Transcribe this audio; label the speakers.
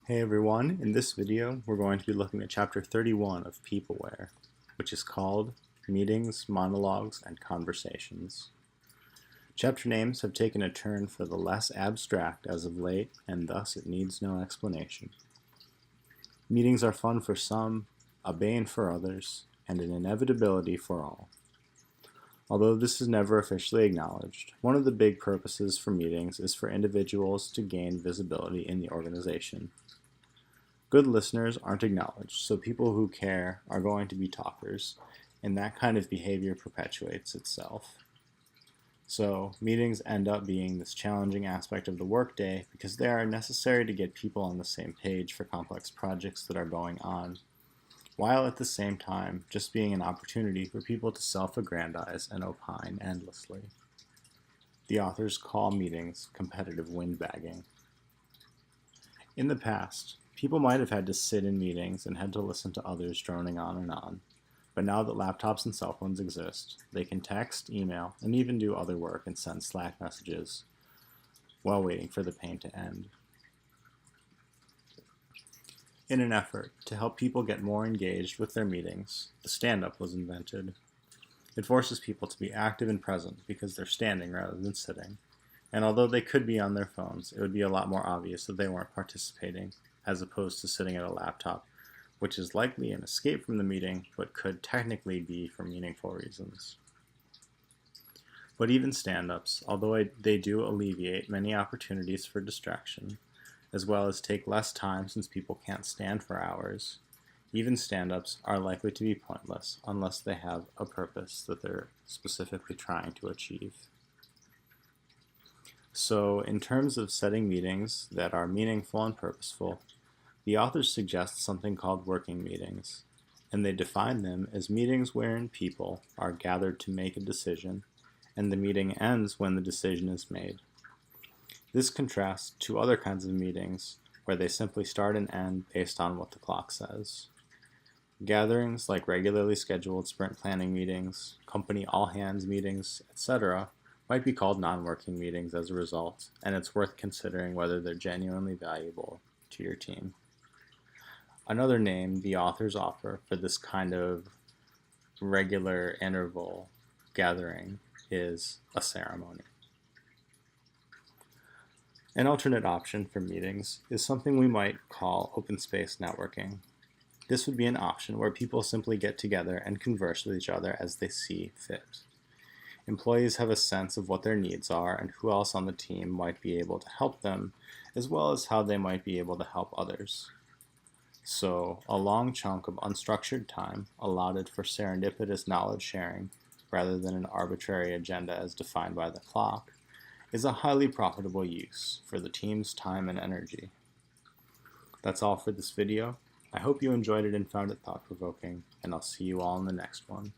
Speaker 1: Hey everyone, in this video we're going to be looking at chapter 31 of Peopleware, which is called Meetings, Monologues, and Conversations. Chapter names have taken a turn for the less abstract as of late, and thus it needs no explanation. Meetings are fun for some, a bane for others, and an inevitability for all. Although this is never officially acknowledged, one of the big purposes for meetings is for individuals to gain visibility in the organization. Good listeners aren't acknowledged, so people who care are going to be talkers, and that kind of behavior perpetuates itself. So, meetings end up being this challenging aspect of the workday because they are necessary to get people on the same page for complex projects that are going on, while at the same time just being an opportunity for people to self-aggrandize and opine endlessly. The authors call meetings competitive windbagging. In the past, people might have had to sit in meetings and had to listen to others droning on and on, but now that laptops and cell phones exist, they can text, email, and even do other work and send Slack messages while waiting for the pain to end. In an effort to help people get more engaged with their meetings, the stand-up was invented. It forces people to be active and present because they're standing rather than sitting, and although they could be on their phones, it would be a lot more obvious that they weren't participating, as opposed to sitting at a laptop, which is likely an escape from the meeting, but could technically be for meaningful reasons. But even stand-ups, although they do alleviate many opportunities for distraction, as well as take less time since people can't stand for hours, even stand-ups are likely to be pointless unless they have a purpose that they're specifically trying to achieve. So, in terms of setting meetings that are meaningful and purposeful, the authors suggest something called working meetings, and they define them as meetings wherein people are gathered to make a decision, and the meeting ends when the decision is made. This contrasts to other kinds of meetings where they simply start and end based on what the clock says. Gatherings like regularly scheduled sprint planning meetings, company all-hands meetings, etc., might be called non-working meetings as a result, and it's worth considering whether they're genuinely valuable to your team. Another name the authors offer for this kind of regular interval gathering is a ceremony. An alternate option for meetings is something we might call open space networking. This would be an option where people simply get together and converse with each other as they see fit. Employees have a sense of what their needs are and who else on the team might be able to help them, as well as how they might be able to help others. So, a long chunk of unstructured time allotted for serendipitous knowledge sharing, rather than an arbitrary agenda as defined by the clock, is a highly profitable use for the team's time and energy. That's all for this video. I hope you enjoyed it and found it thought-provoking, and I'll see you all in the next one.